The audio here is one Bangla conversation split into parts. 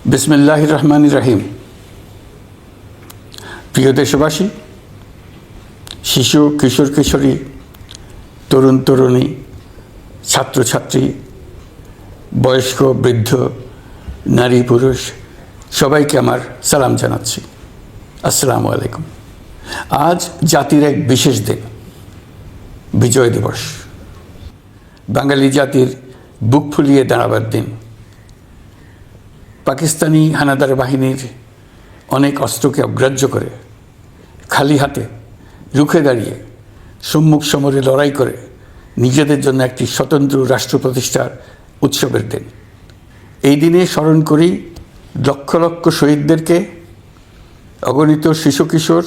বিসমিল্লাহির রহমানির রহিম। প্রিয় দেশবাসী, শিশু, কিশোর কিশোরী, তরুণ তরুণী, ছাত্রছাত্রী, বয়স্ক বৃদ্ধ, নারী পুরুষ সবাইকে আমার সালাম জানাচ্ছি। আসসালামু আলাইকুম। আজ জাতির এক বিশেষ দিন, বিজয় দিবস। বাঙালি জাতির বুক ফুলিয়ে দাঁড়াবার দিন। পাকিস্তানি হানাদার বাহিনীর অনেক অস্ত্রকে অগ্রাহ্য করে খালি হাতে রুখে দাঁড়িয়ে সম্মুখ সমরে লড়াই করে নিজেদের জন্য একটি স্বতন্ত্র রাষ্ট্র প্রতিষ্ঠার উৎসবের দিন। এই দিনে স্মরণ করি লক্ষ লক্ষ শহীদদেরকে, অগণিত শিশু কিশোর,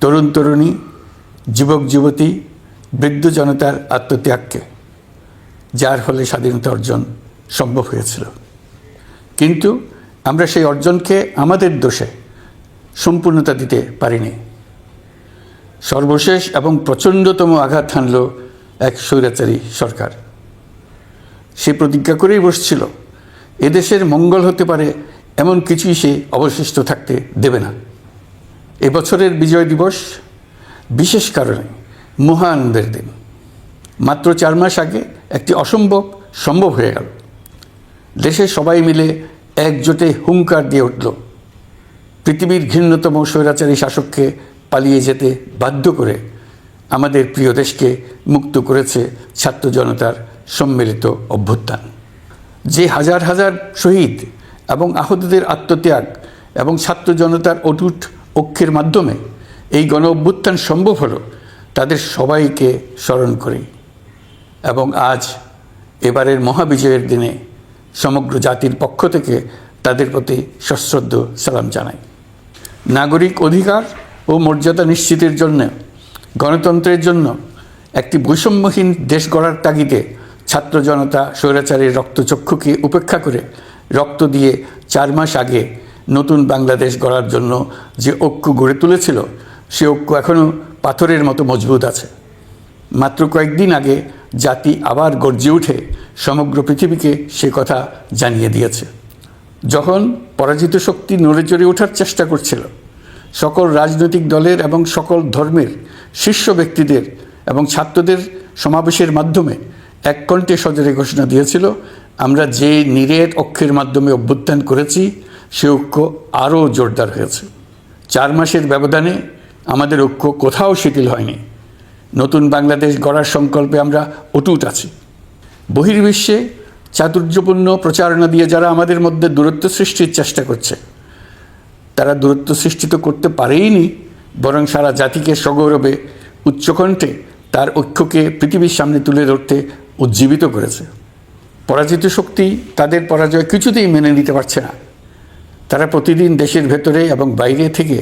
তরুণ তরুণী, যুবক যুবতী, বৃদ্ধ জনতার আত্মত্যাগকে, যার ফলে স্বাধীনতা অর্জন সম্ভব হয়েছিল। কিন্তু আমরা সেই অর্জনকে আমাদের দোষে সম্পূর্ণতা দিতে পারিনি। সর্বশেষ এবং প্রচণ্ডতম আঘাত হানল এক স্বৈরাচারী সরকার। সে প্রতিজ্ঞা করেই বসছিল, এদেশের মঙ্গল হতে পারে এমন কিছুই সে অবশিষ্ট থাকতে দেবে না। এবছরের বিজয় দিবস বিশেষ কারণে মহানন্দের দিন। মাত্র 4 মাস আগে একটি অসম্ভব সম্ভব হয়ে গেল। দেশের সবাই মিলে একজোটে হুঙ্কার দিয়ে উঠল, পৃথিবীর ঘৃণ্যতম স্বৈরাচারী শাসককে পালিয়ে যেতে বাধ্য করে আমাদের প্রিয় দেশকে মুক্ত করেছে ছাত্র জনতার সম্মিলিত অভ্যুত্থান। যে হাজার হাজার শহীদ এবং আহতদের আত্মত্যাগ এবং ছাত্র জনতার অটুট ঐক্যের মাধ্যমে এই গণ অভ্যুত্থান সম্ভব হলো, তাদের সবাইকে স্মরণ করি এবং আজ এবারের মহাবিজয়ের দিনে সমগ্র জাতির পক্ষ থেকে তাদের প্রতি সশ্রদ্ধ সালাম জানাই। নাগরিক অধিকার ও মর্যাদা নিশ্চিতের জন্য, গণতন্ত্রের জন্য একটি বৈষম্যহীন দেশ গড়ার তাগিদে ছাত্র জনতা স্বৈরাচারীর রক্তচক্ষুকে উপেক্ষা করে রক্ত দিয়ে 4 মাস আগে নতুন বাংলাদেশ গড়ার জন্য যে ঐক্য গড়ে তুলেছিল, সে ঐক্য এখনও পাথরের মতো মজবুত আছে। মাত্র কয়েকদিন আগে জাতি আবার গর্জে উঠে সমগ্র পৃথিবীকে সে কথা জানিয়ে দিয়েছে। যখন পরাজিত শক্তি নড়ে চড়ে ওঠার চেষ্টা করছিল, সকল রাজনৈতিক দলের এবং সকল ধর্মের শীর্ষ ব্যক্তিদের এবং ছাত্রদের সমাবেশের মাধ্যমে এক কণ্ঠে সজোরে ঘোষণা দিয়েছিল, আমরা যে নিরেট ঐক্যের মাধ্যমে অভ্যুত্থান করেছি সে ঐক্য আরও জোরদার হয়েছে। 4 মাসের ব্যবধানে আমাদের ঐক্য কোথাও শিথিল হয়নি। নতুন বাংলাদেশ গড়ার সংকল্পে আমরা অটুট আছি। বহির্বিশ্বে চাতুর্যপূর্ণ প্রচারণা দিয়ে যারা আমাদের মধ্যে দূরত্ব সৃষ্টির চেষ্টা করছে, তারা দূরত্ব সৃষ্টি তো করতে পারেইনি, বরং সারা জাতিকে সগৌরবে উচ্চকণ্ঠে তার ঐক্যকে পৃথিবীর সামনে তুলে ধরতে উজ্জীবিত করেছে। পরাজিত শক্তি তাদের পরাজয় কিছুতেই মেনে নিতে পারছে না। তারা প্রতিদিন দেশের ভেতরে এবং বাইরে থেকে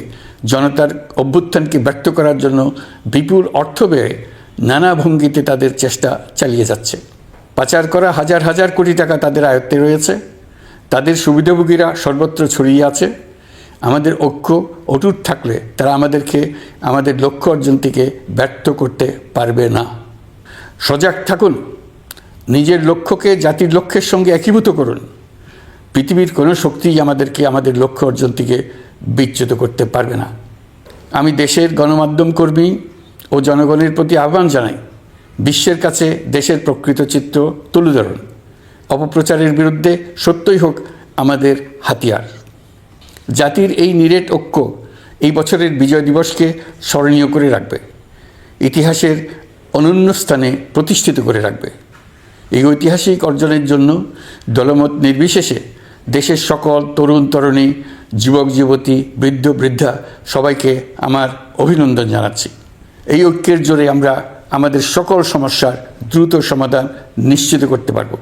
জনতার অভ্যুত্থানকে ব্যর্থ করার জন্য বিপুল অর্থ ব্যয়ে নানা ভঙ্গিতে তাদের চেষ্টা চালিয়ে যাচ্ছে। পাচার করা হাজার হাজার কোটি টাকা তাদের আয়ত্তে রয়েছে। তাদের সুবিধাভোগীরা সর্বত্র ছড়িয়ে আছে। আমাদের ঐক্য অটুট থাকলে তারা আমাদেরকে আমাদের লক্ষ্য অর্জন থেকে ব্যর্থ করতে পারবে না। সজাগ থাকুন, নিজের লক্ষ্যকে জাতির লক্ষ্যের সঙ্গে একীভূত করুন। পৃথিবীর কোনো শক্তিই আমাদেরকে আমাদের লক্ষ্য অর্জন থেকে বিচ্যুত করতে পারবে না। আমি দেশের গণমাধ্যম কর্মী ও জনগণের প্রতি আহ্বান জানাই, বিশ্বের কাছে দেশের প্রকৃত চিত্র তুলে ধরুন। অপপ্রচারের বিরুদ্ধে সত্যই হোক আমাদের হাতিয়ার। জাতির এই নিরেট ঐক্য এই বছরের বিজয় দিবসকে স্মরণীয় করে রাখবে, ইতিহাসের অনন্য স্থানে প্রতিষ্ঠিত করে রাখবে। এই ঐতিহাসিক অর্জনের জন্য দলমত নির্বিশেষে দেশের সকল তরুণ তরুণী, যুবক যুবতী, বৃদ্ধ বৃদ্ধা সবাইকে আমার অভিনন্দন জানাচ্ছি। এই ঐক্যের জোরে আমরা আমাদের সকল সমস্যার দ্রুত সমাধান নিশ্চিত করতে পারব।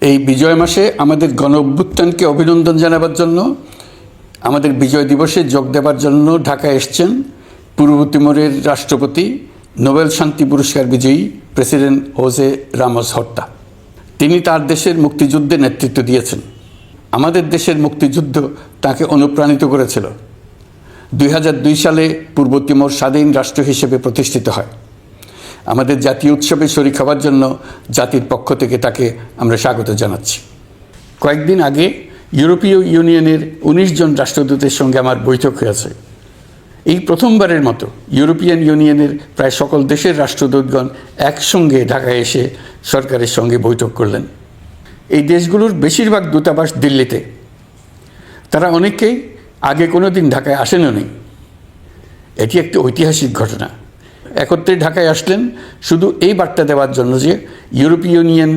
এই বিজয় মাসে আমাদের গণ অভ্যুত্থানকে অভিনন্দন জানাবার জন্য, আমাদের বিজয় দিবসে যোগ দেবার জন্য ঢাকায় এসছেন পূর্ব তিমুরের রাষ্ট্রপতি, নোবেল শান্তি পুরস্কার বিজয়ী প্রেসিডেন্ট হোসে রামোস হর্তা। তিনি তার দেশের মুক্তিযুদ্ধে নেতৃত্ব দিয়েছেন। আমাদের দেশের মুক্তিযুদ্ধ তাকে অনুপ্রাণিত করেছিল। 2002 সালে পূর্ব তিমুর স্বাধীন রাষ্ট্র হিসেবে প্রতিষ্ঠিত হয়। আমাদের জাতীয় উৎসবে শরীক হওয়ার জন্য জাতির পক্ষ থেকে তাকে আমরা স্বাগত জানাচ্ছি। কয়েকদিন আগে ইউরোপীয় ইউনিয়নের ১৯ জন রাষ্ট্রদূতের সঙ্গে আমার বৈঠক হয়েছে। এই প্রথমবারের মতো ইউরোপিয়ান ইউনিয়নের প্রায় সকল দেশের রাষ্ট্রদূতগণ একসঙ্গে ঢাকায় এসে সরকারের সঙ্গে বৈঠক করলেন। এই দেশগুলোর বেশিরভাগ দূতাবাস দিল্লিতে। তারা অনেকেই আগে কোনো দিন ঢাকায় আসেনও নি। এটি একটি ঐতিহাসিক ঘটনা। একত্রে ঢাকায় আসলেন শুধু এই বার্তা দেওয়ার জন্য যে ইউরোপীয় ইউনিয়ন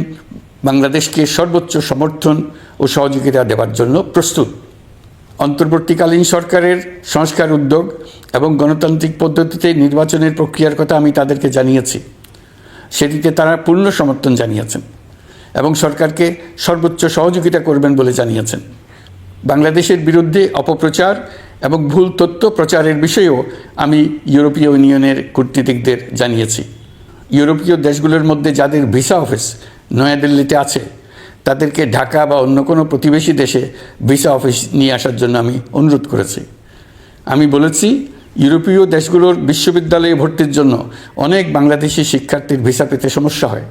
বাংলাদেশকে সর্বোচ্চ সমর্থন ও সহযোগিতা দেওয়ার জন্য প্রস্তুত। অন্তর্বর্তীকালীন সরকারের সংস্কার উদ্যোগ এবং গণতান্ত্রিক পদ্ধতিতে নির্বাচনের প্রক্রিয়ার কথা আমি তাদেরকে জানিয়েছি। সেটিতে তারা পূর্ণ সমর্থন জানিয়েছেন এবং সরকারকে সর্বোচ্চ সহযোগিতা করবেন বলে জানিয়েছেন। বাংলাদেশের বিরুদ্ধে অপপ্রচার এবং ভুল তথ্য প্রচারের বিষয়েও আমি ইউরোপীয় ইউনিয়নের কূটনীতিকদের জানিয়েছি। ইউরোপীয় দেশগুলোর মধ্যে যাদের ভিসা অফিস নয়াদিল্লিতে আছে তাদেরকে ঢাকা বা অন্য কোনো প্রতিবেশী দেশে ভিসা অফিস নিয়ে আসার জন্য আমি অনুরোধ করেছি। আমি বলেছি ইউরোপীয় দেশগুলোর বিশ্ববিদ্যালয়ে ভর্তির জন্য অনেক বাংলাদেশি শিক্ষার্থীর ভিসা পেতে সমস্যা হয়।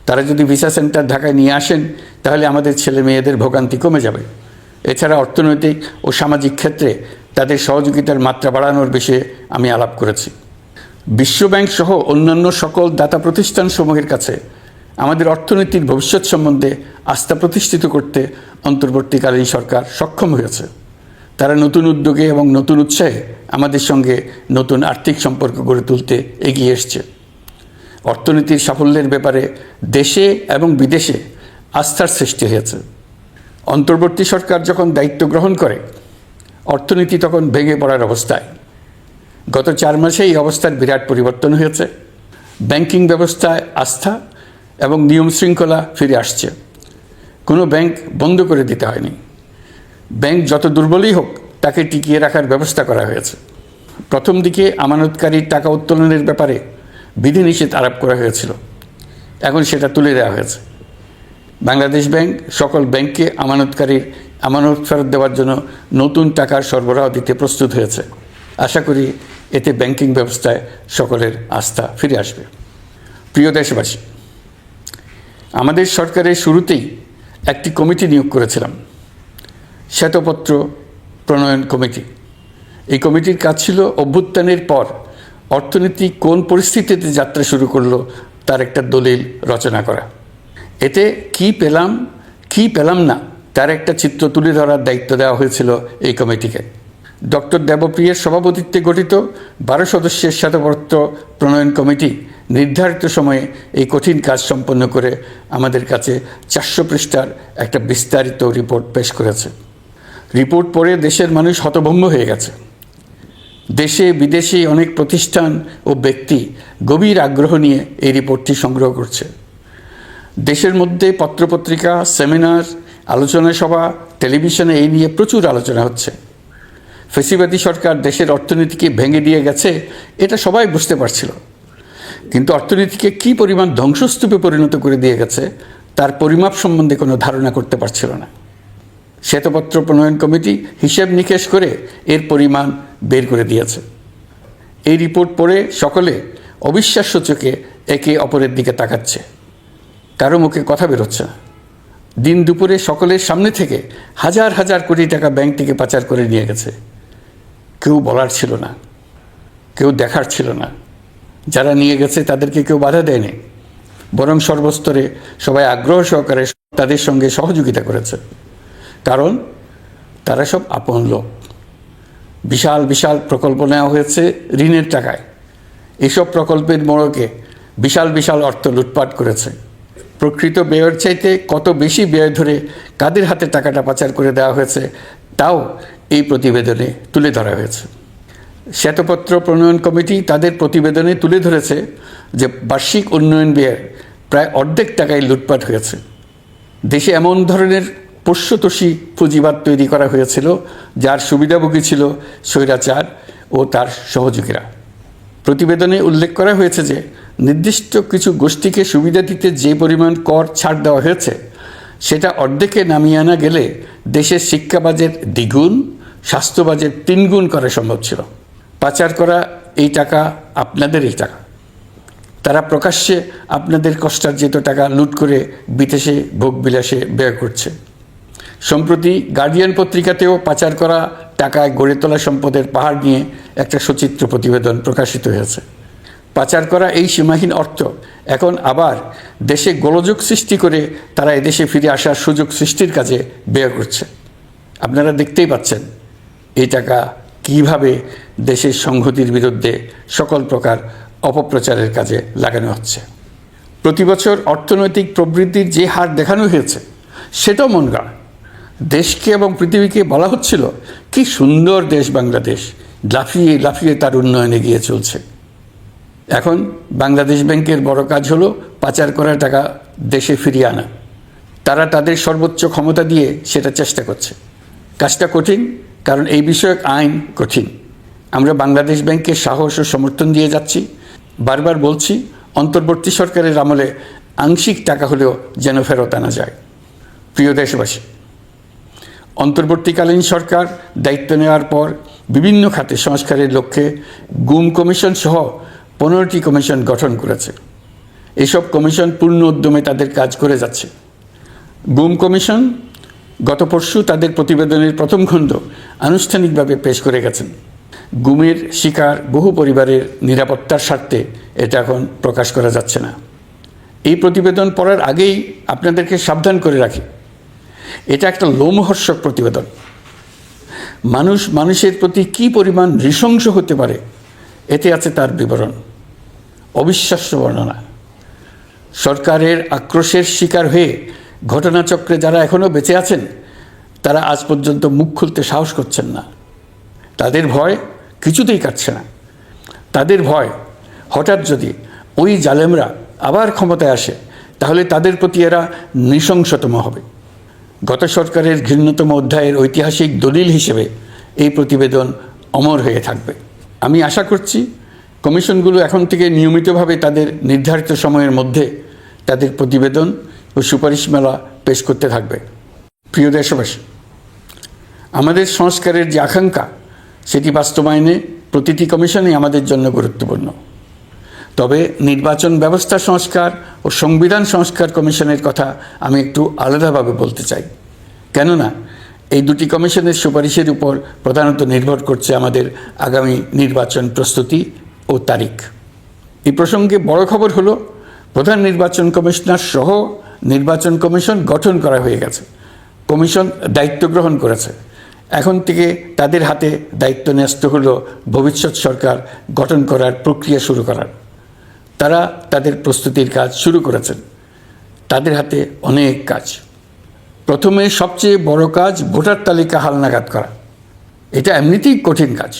তারা যদি ভিসা সেন্টার ঢাকায় নিয়ে আসেন তাহলে আমাদের ছেলে মেয়েদের ভোগান্তি কমে যাবে। এছাড়া অর্থনৈতিক ও সামাজিক ক্ষেত্রে তাদের সহযোগিতার মাত্রা বাড়ানোর বিষয়ে আমি আলাপ করেছি। বিশ্বব্যাংক সহ অন্যান্য সকল দাতা প্রতিষ্ঠানসমূহের কাছে আমাদের অর্থনীতির ভবিষ্যৎ সম্বন্ধে আস্থা প্রতিষ্ঠিত করতে অন্তর্বর্তীকালীন সরকার সক্ষম হয়েছে। তারা নতুন উদ্যোগে এবং নতুন উৎসাহে আমাদের সঙ্গে নতুন আর্থিক সম্পর্ক গড়ে তুলতে এগিয়ে এসছে। অর্থনীতির সাফল্যের ব্যাপারে দেশে এবং বিদেশে আস্থার সৃষ্টি হয়েছে। অন্তর্বর্তী সরকার যখন দায়িত্ব গ্রহণ করে অর্থনীতি তখন ভেঙে পড়ার অবস্থায়। গত 4 মাসে এই অবস্থার বিরাট পরিবর্তন হয়েছে। ব্যাংকিং ব্যবস্থায় আস্থা এবং নিয়ম শৃঙ্খলা ফিরে আসছে। কোনো ব্যাংক বন্ধ করে দিতে হয়নি। ব্যাংক যত দুর্বলই হোক তাকে টিকিয়ে রাখার ব্যবস্থা করা হয়েছে। প্রথম দিকে আমানতকারীর টাকা উত্তোলনের ব্যাপারে বিধিনিষেধ আরোপ করা হয়েছিল, এখন সেটা তুলে দেওয়া হয়েছে। বাংলাদেশ ব্যাংক সকল ব্যাংককে আমানতকারীর আমানত ফেরত দেওয়ার জন্য নতুন টাকার সরবরাহ দিতে প্রস্তুত হয়েছে। আশা করি এতে ব্যাংকিং ব্যবস্থায় সকলের আস্থা ফিরে আসবে। প্রিয় দেশবাসী, আমাদের সরকারের শুরুতেই একটি কমিটি নিয়োগ করেছিলাম, শ্বেতপত্র প্রণয়ন কমিটি। এই কমিটির কাজ ছিল অভ্যুত্থানের পর অর্থনীতি কোন পরিস্থিতিতে যাত্রা শুরু করলো তার একটা দলিল রচনা করা। এতে কি পেলাম না তার একটা চিত্র তুলে ধরার দায়িত্ব দেওয়া হয়েছিল এই কমিটিকে। ডক্টর দেবপ্রিয়ের সভাপতিত্বে গঠিত 12 সদস্যের শ্বেতপত্র প্রণয়ন কমিটি নির্ধারিত সময়ে এই কঠিন কাজ সম্পন্ন করে আমাদের কাছে 400 পৃষ্ঠার একটা বিস্তারিত রিপোর্ট পেশ করেছে। রিপোর্ট পড়ে দেশের মানুষ হতভম্ব হয়ে গেছে। দেশে বিদেশে অনেক প্রতিষ্ঠান ও ব্যক্তি গভীর আগ্রহ নিয়ে এই রিপোর্টটি সংগ্রহ করছে। দেশের মধ্যে পত্রপত্রিকা, সেমিনার, আলোচনা সভা, টেলিভিশনে এই নিয়ে প্রচুর আলোচনা হচ্ছে। ফ্যাসিবাদী সরকার দেশের অর্থনীতিকে ভেঙে দিয়ে গেছে এটা সবাই বুঝতে পারছিল, কিন্তু অর্থনীতিকে কী পরিমাণ ধ্বংসস্তূপে পরিণত করে দিয়ে গেছে তার পরিমাপ সম্বন্ধে কোনো ধারণা করতে পারছিল না। শ্বেতপত্র প্রণয়ন কমিটি হিসেব নিকেশ করে এর পরিমাণ বের করে দিয়েছে। এই রিপোর্ট পড়ে সকলে অবিশ্বাস্য চোখে একে অপরের দিকে তাকাচ্ছে। কারো মুখে কথা বেরোচ্ছে না। দিন দুপুরে সকলের সামনে থেকে হাজার হাজার কোটি টাকা ব্যাংক থেকে পাচার করে নিয়ে গেছে। কেউ বলার ছিল না, কেউ দেখার ছিল না। যারা নিয়ে গেছে তাদেরকে কেউ বাধা দেয়নি, বরং সর্বস্তরে সবাই আগ্রহ সহকারে তাদের সঙ্গে সহযোগিতা করেছে। কারণ তারা সব আপন লোক। বিশাল বিশাল প্রকল্প নেওয়া হয়েছে ঋণের টাকায়। এসব প্রকল্পের মোড়কে বিশাল বিশাল অর্থ লুটপাট করেছে। প্রকৃত ব্যয়ের চাইতে কত বেশি ব্যয় ধরে কাদের হাতে টাকাটা পাচার করে দেওয়া হয়েছে তাও এই প্রতিবেদনে তুলে ধরা হয়েছে। শ্বেতপত্র প্রণয়ন কমিটি তাদের প্রতিবেদনে তুলে ধরেছে যে বার্ষিক উন্নয়ন ব্যয়ের প্রায় অর্ধেক টাকায় লুটপাট হয়েছে। দেশে এমন ধরনের পোষ্যতোষী পুঁজিবাদ তৈরি করা হয়েছিল যার সুবিধাভোগী ছিল স্বৈরাচার ও তার সহযোগীরা। প্রতিবেদনে উল্লেখ করা হয়েছে যে নির্দিষ্ট কিছু গোষ্ঠীকে সুবিধা দিতে যে পরিমাণ কর ছাড় দেওয়া হয়েছে সেটা অর্ধেকে নামিয়ে আনা গেলে দেশের শিক্ষা বাজেট দ্বিগুণ, স্বাস্থ্য বাজেট 3 গুণ করা সম্ভব ছিল। পাচার করা এই টাকা আপনাদেরই টাকা। তারা প্রকাশ্যে আপনাদের কষ্টার্জিত টাকা লুট করে বিদেশে ভোগবিলাসে ব্যয় করছে। সম্প্রতি গার্ডিয়ান পত্রিকাতেও পাচার করা টাকায় গড়ে তোলা সম্পদের পাহাড় নিয়ে একটা সচিত্র প্রতিবেদন প্রকাশিত হয়েছে। পাচার করা এই সীমাহীন অর্থ এখন আবার দেশে গোলযোগ সৃষ্টি করে তারা এদেশে ফিরে আসার সুযোগ সৃষ্টির কাজে ব্যয় করছে। আপনারা দেখতেই পাচ্ছেন এই টাকা কিভাবে দেশের সংহতির বিরুদ্ধে সকল প্রকার অপপ্রচারের কাজে লাগানো হচ্ছে। প্রতি বছর অর্থনৈতিক প্রবৃদ্ধির যে হার দেখানো হয়েছে সেটাও মন গড়া। দেশকে এবং পৃথিবীকে বলা হচ্ছিল কি সুন্দর দেশ বাংলাদেশ, লাফিয়ে লাফিয়ে তার উন্নয়নে এগিয়ে চলছে। এখন বাংলাদেশ ব্যাংকের বড় কাজ হলো পাচার করা টাকা দেশে ফিরিয়ে আনা। তারা তাদের সর্বোচ্চ ক্ষমতা দিয়ে সেটা চেষ্টা করছে। কাজটা কঠিন, কারণ এই বিষয়ক আইন কঠিন। আমরা বাংলাদেশ ব্যাংককে সাহস ও সমর্থন দিয়ে যাচ্ছি। বারবার বলছি, অন্তর্বর্তী সরকারের আমলে আংশিক টাকা হলেও যেন ফেরত আনা যায়। প্রিয় দেশবাসী, অন্তর্বর্তীকালীন সরকার দায়িত্ব নেওয়ার পর বিভিন্ন খাতে সংস্কারের লক্ষ্যে গুম কমিশন সহ 15টি কমিশন গঠন করেছে। এসব কমিশন পূর্ণ উদ্যমে তাদের কাজ করে যাচ্ছে। গুম কমিশন গত পরশু তাদের প্রতিবেদনের প্রথম খণ্ড আনুষ্ঠানিকভাবে পেশ করে গেছেন। গুমের শিকার বহু পরিবারের নিরাপত্তার স্বার্থে এটা এখন প্রকাশ করা যাচ্ছে না। এই প্রতিবেদন পড়ার আগেই আপনাদেরকে সাবধান করে রাখি, এটা একটা লোমহর্ষক প্রতিবেদন। মানুষ মানুষের প্রতি কী পরিমাণ নৃশংস হতে পারে এতে আছে তার বিবরণ। অবিশ্বাস্য বর্ণনা। সরকারের আক্রোশের শিকার হয়ে ঘটনাচক্রে যারা এখনও বেঁচে আছেন তারা আজ পর্যন্ত মুখ খুলতে সাহস করছেন না। তাদের ভয় কিছুতেই কাটছে না। তাদের ভয় হঠাৎ যদি ওই জালেমরা আবার ক্ষমতায় আসে তাহলে তাদের প্রতি এরা নৃশংসতম হবে। গত সরকারের ঘৃণ্যতম অধ্যায়ের ঐতিহাসিক দলিল হিসেবে এই প্রতিবেদন অমর হয়ে থাকবে। আমি আশা করছি কমিশনগুলো এখন থেকে নিয়মিতভাবে তাদের নির্ধারিত সময়ের মধ্যে তাদের প্রতিবেদন ও সুপারিশমালা পেশ করতে থাকবে। প্রিয় দেশবাসী, আমাদের সংস্কারের যে আকাঙ্ক্ষা সেটি বাস্তবায়নে প্রতিটি কমিশনই আমাদের জন্য গুরুত্বপূর্ণ। তবে নির্বাচন ব্যবস্থা সংস্কার ও সংবিধান সংস্কার কমিশনের কথা আমি একটু আলাদাভাবে বলতে চাই। কেননা এই দুটি কমিশনের সুপারিশের উপর প্রধানত নির্ভর করছে আমাদের আগামী নির্বাচন প্রস্তুতি ও তারিখ। এই প্রসঙ্গে বড় খবর হলো প্রধান নির্বাচন কমিশনার সহ নির্বাচন কমিশন গঠন করা হয়ে গেছে। কমিশন দায়িত্ব গ্রহণ করেছে। এখন থেকে তাদের হাতে দায়িত্ব ন্যস্ত হলো ভবিষ্যৎ সরকার গঠন করার প্রক্রিয়া শুরু করার। তারা তাদের প্রস্তুতির কাজ শুরু করেছেন। তাদের হাতে অনেক কাজ। প্রথমে সবচেয়ে বড় কাজ ভোটার তালিকা হালনাগাদ করা। এটা এমনিতেই কঠিন কাজ।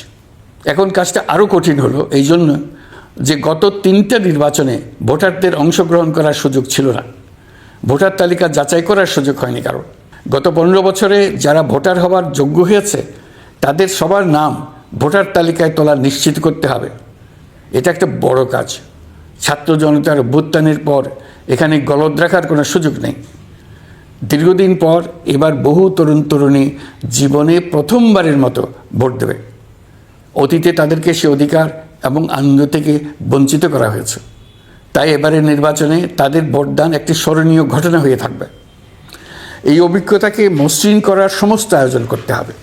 এখন কাজটা আরও কঠিন হলো এই জন্য যে গত 3টা নির্বাচনে ভোটারদের অংশগ্রহণ করার সুযোগ ছিল না। ভোটার তালিকা যাচাই করার সুযোগ হয়নি কারণ। গত 15 বছরে যারা ভোটার হওয়ার যোগ্য হয়েছে তাদের সবার নাম ভোটার তালিকায় তোলা নিশ্চিত করতে হবে। এটা একটা বড় কাজ। ছাত্র জনতার অভ্যুত্থানের পর এখানে গলদ রাখার কোনো সুযোগ নেই। দীর্ঘদিন পর এবার বহু তরুণ তরুণী জীবনে প্রথমবারের মতো ভোট দেবে। অতীতে তাদেরকে সে অধিকার এবং আনন্দ থেকে বঞ্চিত করা হয়েছে। তাই এবারের নির্বাচনে তাদের ভোটদান একটি স্মরণীয় ঘটনা হয়ে থাকবে। এই অভিজ্ঞতাকে মসৃণ করার সমস্ত আয়োজন করতে হবে।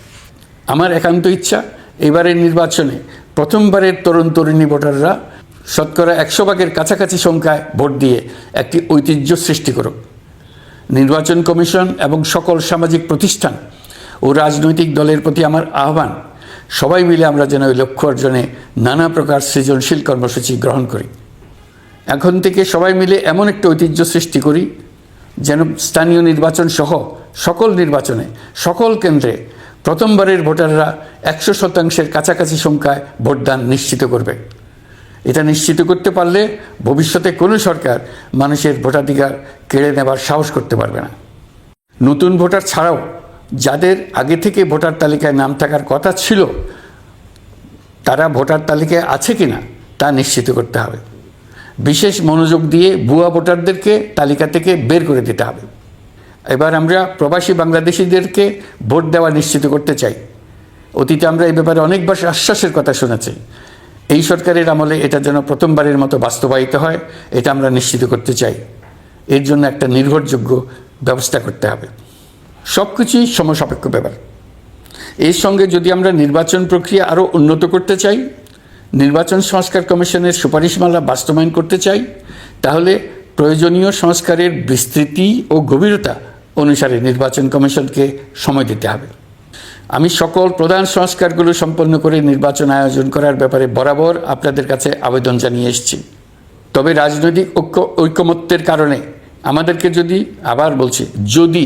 আমার একান্ত ইচ্ছা এবারের নির্বাচনে প্রথমবারের তরুণ তরুণী ভোটাররা শতকরা 100 ভাগের কাছাকাছি সংখ্যায় ভোট দিয়ে একটি ঐতিহ্য সৃষ্টি করুক। নির্বাচন কমিশন এবং সকল সামাজিক প্রতিষ্ঠান ও রাজনৈতিক দলের প্রতি আমার আহ্বান, সবাই মিলে আমরা যেন ওই লক্ষ্য অর্জনে নানা প্রকার সৃজনশীল কর্মসূচি গ্রহণ করি। এখন থেকে সবাই মিলে এমন একটা ঐতিহ্য সৃষ্টি করি যেন স্থানীয় নির্বাচন সহ সকল নির্বাচনে সকল কেন্দ্রে প্রথমবারের ভোটাররা 100% কাছাকাছি সংখ্যায় ভোটদান নিশ্চিত করবে। এটা নিশ্চিত করতে পারলে ভবিষ্যতে কোনো সরকার মানুষের ভোটাধিকার কেড়ে নেবার সাহস করতে পারবে না। নতুন ভোটার ছাড়াও যাদের আগে থেকে ভোটার তালিকায় নাম থাকার কথা ছিল তারা ভোটার তালিকায় আছে কিনা তা নিশ্চিত করতে হবে। বিশেষ মনোযোগ দিয়ে ভুয়া ভোটারদেরকে তালিকা থেকে বের করে দিতে হবে। এবার আমরা প্রবাসী বাংলাদেশিদেরকে ভোট দেওয়া নিশ্চিত করতে চাই। অতীতে আমরা এই ব্যাপারে অনেকবার আশ্বাসের কথা শুনেছি। এই সরকারের আমলে এটা যেন প্রথমবারের মতো বাস্তবায়িত হয়, এটা আমরা নিশ্চিত করতে চাই। এর জন্য একটা নির্ভরযোগ্য ব্যবস্থা করতে হবে। সব কিছুই সমসাপেক্ষ ব্যাপার। এর সঙ্গে যদি আমরা নির্বাচন প্রক্রিয়া আরও উন্নত করতে চাই, নির্বাচন সংস্কার কমিশনের সুপারিশমালা বাস্তবায়ন করতে চাই, তাহলে প্রয়োজনীয় সংস্কারের বিস্তৃতি ও গভীরতা অনুসারে নির্বাচন কমিশনকে সময় দিতে হবে। আমি সকল প্রধান সংস্কারগুলো সম্পন্ন করে নির্বাচন আয়োজন করার ব্যাপারে বরাবর আপনাদের কাছে আবেদন জানিয়ে এসেছি। তবে রাজনৈতিক ঐকমত্যের কারণে আমাদেরকে যদি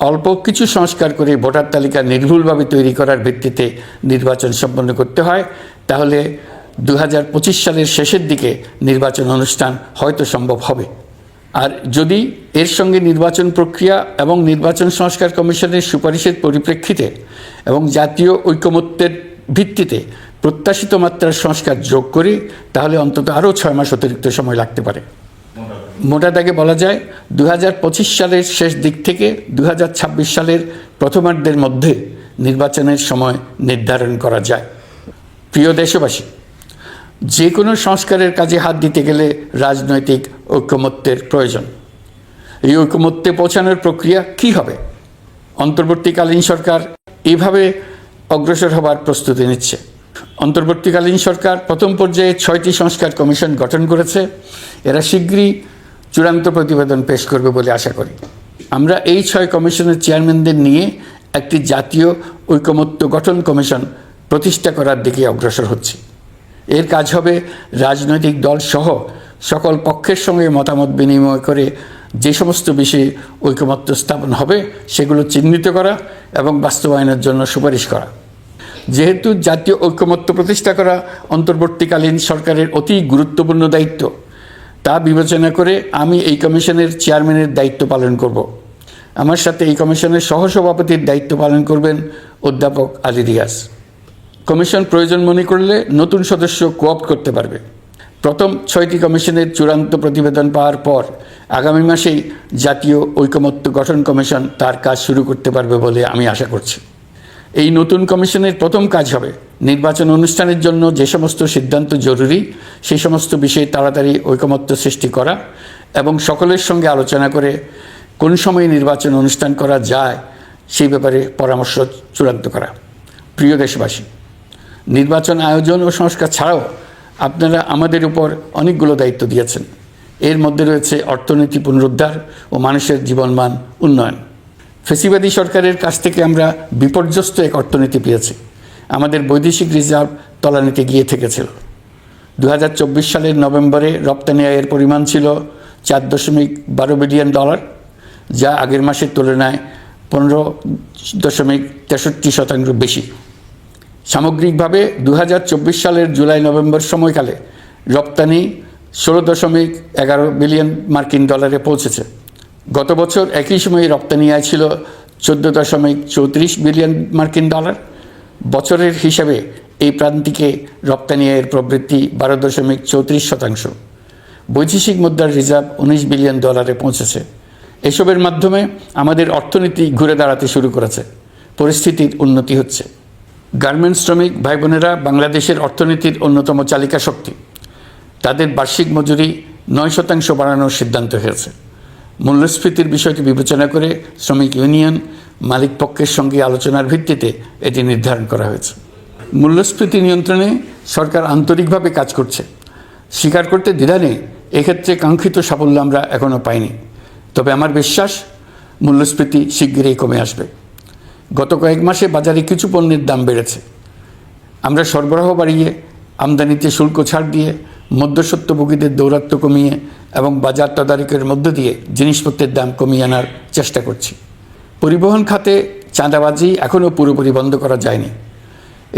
অল্প কিছু সংস্কার করে ভোটার তালিকা নির্ভুলভাবে তৈরি করার ভিত্তিতে নির্বাচন সম্পন্ন করতে হয়, তাহলে 2025 সালের শেষের দিকে নির্বাচন অনুষ্ঠান হয়তো সম্ভব হবে। আর যদি এর সঙ্গে নির্বাচন প্রক্রিয়া এবং নির্বাচন সংস্কার কমিশনের সুপারিশের পরিপ্রেক্ষিতে এবং জাতীয় ঐকমত্যের ভিত্তিতে প্রত্যাশিত মাত্রার সংস্কার যোগ করি, তাহলে অন্তত আরও 6 মাস অতিরিক্ত সময় লাগতে পারে। মোটা দাগে বলা যায় 2025 সালের শেষ দিক থেকে 2026 সালের প্রথমার্ধের মধ্যে নির্বাচনের সময় নির্ধারণ করা যায়। প্রিয় দেশবাসী, যে কোনো সংস্কারের কাজে হাত দিতে গেলে রাজনৈতিক ঐকমত্যের প্রয়োজন। এই ঐকমত্যে পৌঁছানোর প্রক্রিয়া কি হবে? অন্তর্বর্তীকালীন সরকার এইভাবে অগ্রসর হবার প্রস্তুতি নিচ্ছে। অন্তর্বর্তীকালীন সরকার প্রথম পর্যায়ে 6টি সংস্কার কমিশন গঠন করেছে। এরা শীঘ্রই চূড়ান্ত প্রতিবেদন পেশ করবে বলে আশা করি। আমরা এই 6 কমিশনের চেয়ারম্যানদের নিয়ে একটি জাতীয় ঐকমত্য গঠন কমিশন প্রতিষ্ঠা করার দিকে অগ্রসর হচ্ছে। এর কাজ হবে রাজনৈতিক দল সহ সকল পক্ষের সঙ্গে মতামত বিনিময় করে যে সমস্ত বিষয়ে ঐকমত্য স্থাপন হবে সেগুলো চিহ্নিত করা এবং বাস্তবায়নের জন্য সুপারিশ করা। যেহেতু জাতীয় ঐকমত্য প্রতিষ্ঠা করা অন্তর্বর্তীকালীন সরকারের অতি গুরুত্বপূর্ণ দায়িত্ব, তা বিবেচনা করে আমি এই কমিশনের চেয়ারম্যানের দায়িত্ব পালন করব। আমার সাথে এই কমিশনের সহসভাপতির দায়িত্ব পালন করবেন অধ্যাপক আলী রিয়াজ। কমিশন প্রয়োজন মনে করলে নতুন সদস্য কোঅপ্ট করতে পারবে। প্রথম 6টি কমিশনের চূড়ান্ত প্রতিবেদন পাওয়ার পর আগামী মাসেই জাতীয় ঐকমত্য গঠন কমিশন তার কাজ শুরু করতে পারবে বলে আমি আশা করছি। এই নতুন কমিশনের প্রথম কাজ হবে নির্বাচন অনুষ্ঠানের জন্য যে সমস্ত সিদ্ধান্ত জরুরি সেই সমস্ত বিষয়ে তাড়াতাড়ি ঐকমত্য সৃষ্টি করা এবং সকলের সঙ্গে আলোচনা করে কোন সময়ে নির্বাচন অনুষ্ঠান করা যায় সেই ব্যাপারে পরামর্শ চূড়ান্ত করা। প্রিয় দেশবাসী, নির্বাচন আয়োজন ও সংস্কার ছাড়াও আপনারা আমাদের উপর অনেকগুলো দায়িত্ব দিয়েছেন। এর মধ্যে রয়েছে অর্থনীতি পুনরুদ্ধার ও মানুষের জীবনমান উন্নয়ন। ফ্যাসিবাদী সরকারের কাছ থেকে আমরা বিপর্যস্ত এক অর্থনীতি পেয়েছি। আমাদের বৈদেশিক রিজার্ভ তলানিতে গিয়ে থেকেছিল। 2024 সালের নভেম্বরে রপ্তানি আয়ের পরিমাণ ছিল $4.12 বিলিয়ন, যা আগের মাসের তুলনায় 15.63% বেশি। সামগ্রিকভাবে 2024 সালের জুলাই নভেম্বর সময়কালে রপ্তানি $16.11 বিলিয়ন মার্কিন ডলারে পৌঁছেছে। গত বছর একই সময়ে রপ্তানি আয় ছিল $14.34 বিলিয়ন মার্কিন ডলার। বছরের হিসাবে এই প্রান্তিকে রপ্তানি আয়ের প্রবৃদ্ধি 12.34%। বৈদেশিক মুদ্রার রিজার্ভ $19 বিলিয়ন পৌঁছেছে। এসবের মাধ্যমে আমাদের অর্থনীতি ঘুরে দাঁড়াতে শুরু করেছে। পরিস্থিতির উন্নতি হচ্ছে। গার্মেন্টস শ্রমিক ভাই বোনেরা বাংলাদেশের অর্থনীতির অন্যতম চালিকা শক্তি। তাদের বার্ষিক মজুরি 9% বাড়ানোর সিদ্ধান্ত হয়েছে। মূল্যস্ফীতির বিষয়টি বিবেচনা করে শ্রমিক ইউনিয়ন মালিক পক্ষের সঙ্গে আলোচনার ভিত্তিতে এটি নির্ধারণ করা হয়েছে। মূল্যস্ফীতি নিয়ন্ত্রণে সরকার আন্তরিকভাবে কাজ করছে। স্বীকার করতে দ্বিধা নেই, এক্ষেত্রে কাঙ্ক্ষিত সাফল্য আমরা এখনও পাইনি। তবে আমার বিশ্বাস মূল্যস্ফীতি শিগগিরই কমে আসবে। গত কয়েক মাসে বাজারে কিছু পণ্যের দাম বেড়েছে। আমরা সরবরাহ বাড়িয়ে, আমদানিতে শুল্ক ছাড় দিয়ে, মধ্যস্বত্বভোগীদের দৌরাত্ম্য কমিয়ে এবং বাজার তদারকির মধ্য দিয়ে জিনিসপত্রের দাম কমিয়ে আনার চেষ্টা করছি। পরিবহন খাতে চাঁদাবাজি এখনও পুরোপুরি বন্ধ করা যায়নি।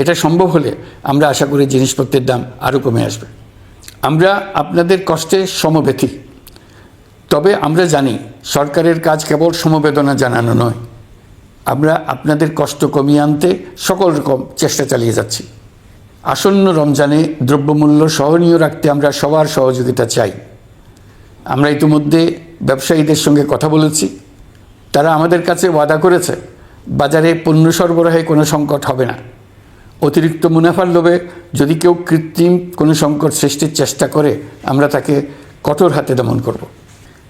এটা সম্ভব হলে আমরা আশা করি জিনিসপত্রের দাম আরও কমে আসবে। আমরা আপনাদের কষ্টে সমব্যথী। তবে আমরা জানি সরকারের কাজ কেবল সমবেদনা জানানো নয়। আমরা আপনাদের কষ্ট কমিয়ে আনতে সকল রকম চেষ্টা চালিয়ে যাচ্ছি। আসন্ন রমজানে দ্রব্যমূল্য সহনীয় রাখতে আমরা সবার সহযোগিতা চাই। আমরা ইতিমধ্যে ব্যবসায়ীদের সঙ্গে কথা বলেছি। তারা আমাদের কাছে ওয়াদা করেছে বাজারে পণ্য সরবরাহে কোনো সংকট হবে না। অতিরিক্ত মুনাফার লোভে যদি কেউ কৃত্রিম কোনো সংকট সৃষ্টির চেষ্টা করে আমরা তাকে কঠোর হাতে দমন করব।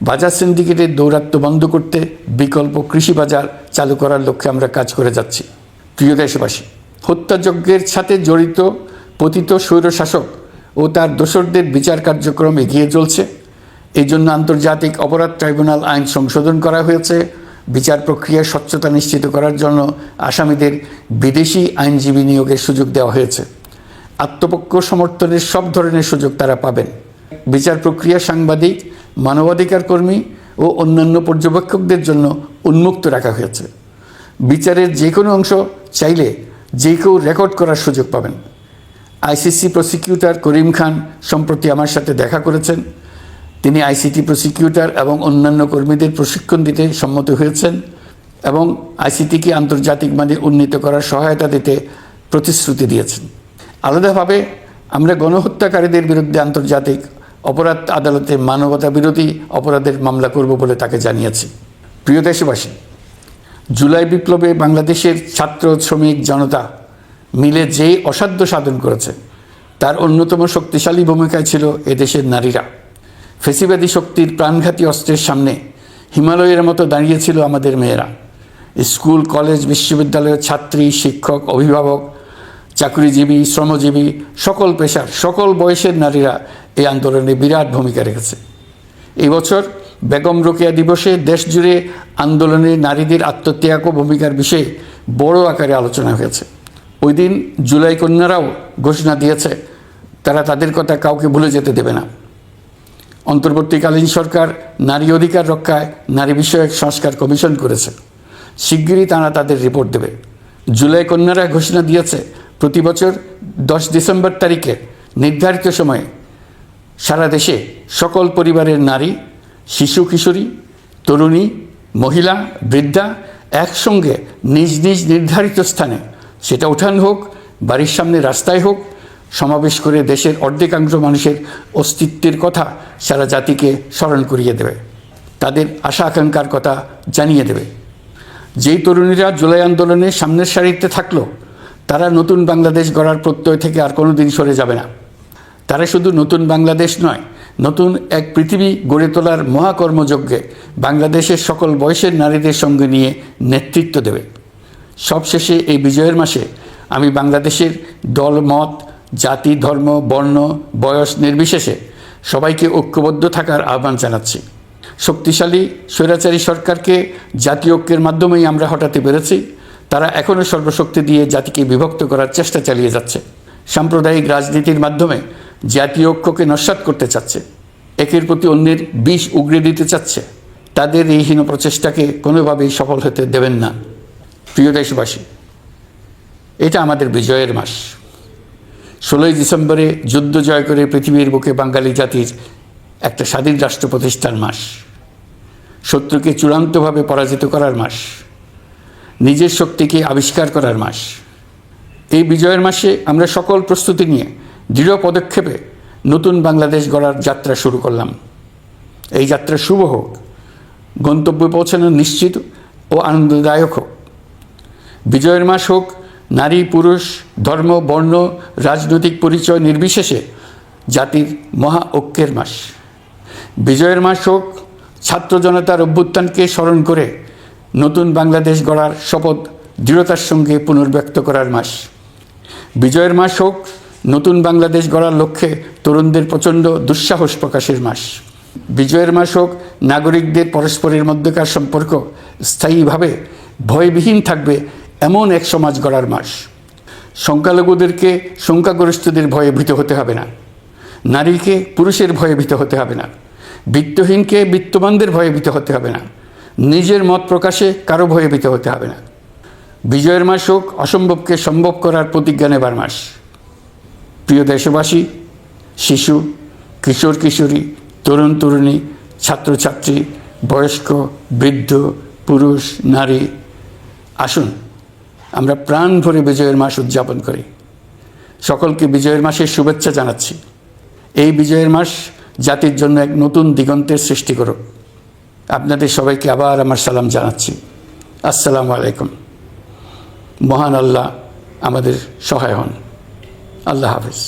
বাজার সিন্ডিকেটের দৌরাত্ম্য বন্ধ করতে বিকল্প কৃষি বাজার চালু করার লক্ষ্যে আমরা কাজ করে যাচ্ছি। প্রিয় দেশবাসী, হত্যাযজ্ঞের সাথে জড়িত পতিত স্বৈরশাসক ও তার দোসরদের বিচার কার্যক্রম এগিয়ে চলছে। এই জন্য আন্তর্জাতিক অপরাধ ট্রাইব্যুনাল আইন সংশোধন করা হয়েছে। বিচার প্রক্রিয়ার স্বচ্ছতা নিশ্চিত করার জন্য আসামিদের বিদেশি আইনজীবী নিয়োগের সুযোগ দেওয়া হয়েছে। আত্মপক্ষ সমর্থনের সব ধরনের সুযোগ তারা পাবেন। বিচার প্রক্রিয়া সাংবাদিক, মানবাধিকার কর্মী ও অন্যান্য পর্যবেক্ষকদের জন্য উন্মুক্ত রাখা হয়েছে। বিচারের যে কোনো অংশ চাইলে যে কেউ রেকর্ড করার সুযোগ পাবেন। আইসিসি প্রসিকিউটর করিম খান সম্প্রতি আমার সাথে দেখা করেছেন। তিনি আইসিটি প্রসিকিউটর এবং অন্যান্য কর্মীদের প্রশিক্ষণ দিতে সম্মত হয়েছেন এবং আইসিটিকে আন্তর্জাতিক মানে উন্নীত করার সহায়তা দিতে প্রতিশ্রুতি দিয়েছেন। আলাদাভাবে আমরা গণহত্যাকারীদের বিরুদ্ধে আন্তর্জাতিক অপরাধ আদালতে মানবতা বিরোধী অপরাধের মামলা করব বলে তাকে জানিয়েছি। প্রিয় দেশবাসী, জুলাই বিপ্লবে বাংলাদেশের ছাত্র শ্রমিক জনতা মিলে যেই অসাধ্য সাধন করেছে তার অন্যতম শক্তিশালী ভূমিকায় ছিল এদেশের নারীরা। ফেসিবাদী শক্তির প্রাণঘাতী অস্ত্রের সামনে হিমালয়ের মতো দাঁড়িয়েছিল আমাদের মেয়েরা। স্কুল, কলেজ, বিশ্ববিদ্যালয়ের ছাত্রী, শিক্ষক, অভিভাবক, চাকরিজীবী, শ্রমজীবী, সকল পেশার, সকল বয়সের নারীরা এই আন্দোলনে বিরাট ভূমিকা রেখেছে। এই বছর বেগম রোকেয়া দিবসে দেশজুড়ে আন্দোলনে নারীদের আত্মত্যাগ ও ভূমিকার বিষয়ে বড় আকারে আলোচনা হয়েছে। ওই দিন জুলাই কন্যারাও ঘোষণা দিয়েছে তারা তাদের কথা কাউকে ভুলে যেতে দেবে না। অন্তর্বর্তীকালীন সরকার নারী অধিকার রক্ষায় নারী বিষয়ক সংস্কার কমিশন করেছে। শিগগিরই তারা তাদের রিপোর্ট দেবে। জুলাই কন্যারা ঘোষণা দিয়েছে প্রতি বছর 10 ডিসেম্বর তারিখে নির্ধারিত সময়ে সারা দেশে সকল পরিবারের নারী, শিশু, কিশোরী, তরুণী, মহিলা, বৃদ্ধা একসঙ্গে নিজ নিজ নির্ধারিত স্থানে, সেটা উঠান হোক, বাড়ির সামনে রাস্তায় হোক, সমাবেশ করে দেশের অর্ধেকাংশ মানুষের অস্তিত্বের কথা সারা জাতিকে স্মরণ করিয়ে দেবে, তাদের আশা আকাঙ্ক্ষার কথা জানিয়ে দেবে। যেই তরুণীরা জুলাই আন্দোলনে সামনের সারিতে থাকলো তারা নতুন বাংলাদেশ গড়ার প্রত্যয় থেকে আর কোনো দিন সরে যাবে না। তারা শুধু নতুন বাংলাদেশ নয়, নতুন এক পৃথিবী গড়ে তোলার মহাকর্মযজ্ঞে বাংলাদেশের সকল বয়সের নারীদের সঙ্গে নিয়ে নেতৃত্ব দেবে। সবশেষে এই বিজয়ের মাসে আমি বাংলাদেশের দল, মত, জাতি, ধর্ম, বর্ণ, বয়স নির্বিশেষে সবাইকে ঐক্যবদ্ধ থাকার আহ্বান জানাচ্ছি। শক্তিশালী স্বৈরাচারী সরকারকে জাতীয় ঐক্যের মাধ্যমেই আমরা হটাতে পেরেছি। তারা এখনও সর্বশক্তি দিয়ে জাতিকে বিভক্ত করার চেষ্টা চালিয়ে যাচ্ছে। সাম্প্রদায়িক রাজনীতির মাধ্যমে জাতীয় ঐক্যকে নস্যাৎ করতে চাচ্ছে, একের প্রতি অন্যের বিষ উগড়ে দিতে চাচ্ছে। তাদের এই হীন প্রচেষ্টাকে কোনোভাবেই সফল হতে দেবেন না। প্রিয় দেশবাসী, এটা আমাদের বিজয়ের মাস। 16ই ডিসেম্বরে যুদ্ধ জয় করে পৃথিবীর বুকে বাঙালি জাতির একটা স্বাধীন রাষ্ট্র প্রতিষ্ঠার মাস, শত্রুকে চূড়ান্তভাবে পরাজিত করার মাস, নিজের শক্তিকে আবিষ্কার করার মাস। এই বিজয়ের মাসে আমরা সকল প্রস্তুতি নিয়ে দৃঢ় পদক্ষেপে নতুন বাংলাদেশ গড়ার যাত্রা শুরু করলাম। এই যাত্রা শুভ হোক, গন্তব্যে পৌঁছানো নিশ্চিত ও আনন্দদায়ক হোক। বিজয়ের মাস হোক নারী, পুরুষ, ধর্ম, বর্ণ, রাজনৈতিক পরিচয় নির্বিশেষে জাতির মহা ঐক্যের মাস। বিজয়ের মাস হোক ছাত্র জনতার অভ্যুত্থানকে স্মরণ করে নতুন বাংলাদেশ গড়ার শপথ দৃঢ়তার সঙ্গে পুনর্ব্যক্ত করার মাস। বিজয়ের মাস হোক নতুন বাংলাদেশ গড়ার লক্ষ্যে তরুণদের প্রচণ্ড দুঃসাহস প্রকাশের মাস। বিজয়ের মাস হোক নাগরিকদের পরস্পরের মধ্যকার সম্পর্ক স্থায়ীভাবে ভয়বিহীন থাকবে এমন এক সমাজ গড়ার মাস। সংখ্যালঘুদেরকে সংখ্যাগরিষ্ঠদের ভয়ে ভীত হতে হবে না, নারীকে পুরুষের ভয়ে ভীত হতে হবে না, বিত্তহীনকে বিত্তবানদের ভয়ে ভীত হতে হবে না, নিজের মত প্রকাশে কারো ভয়ে ভীত হতে হবে না। বিজয়ের মাস হোক অসম্ভবকে সম্ভব করার প্রতিজ্ঞা নেবার মাস। প্রিয় দেশবাসী, শিশু, কিশোর কিশোরী, তরুণ তরুণী, ছাত্রছাত্রী, বয়স্ক, বৃদ্ধ, পুরুষ, নারী, আসুন আমরা প্রাণ ভরে বিজয়ের মাস উদযাপন করি। সকলকে বিজয়ের মাসের শুভেচ্ছা জানাচ্ছি। এই বিজয়ের মাস জাতির জন্য এক নতুন দিগন্তের সৃষ্টি করুক। আপনাদের সবাইকে আবার আমার সালাম জানাচ্ছি। আসসালামু আলাইকুম। মহান আল্লাহ আমাদের সহায় হন। আল্লাহ হাফেজ।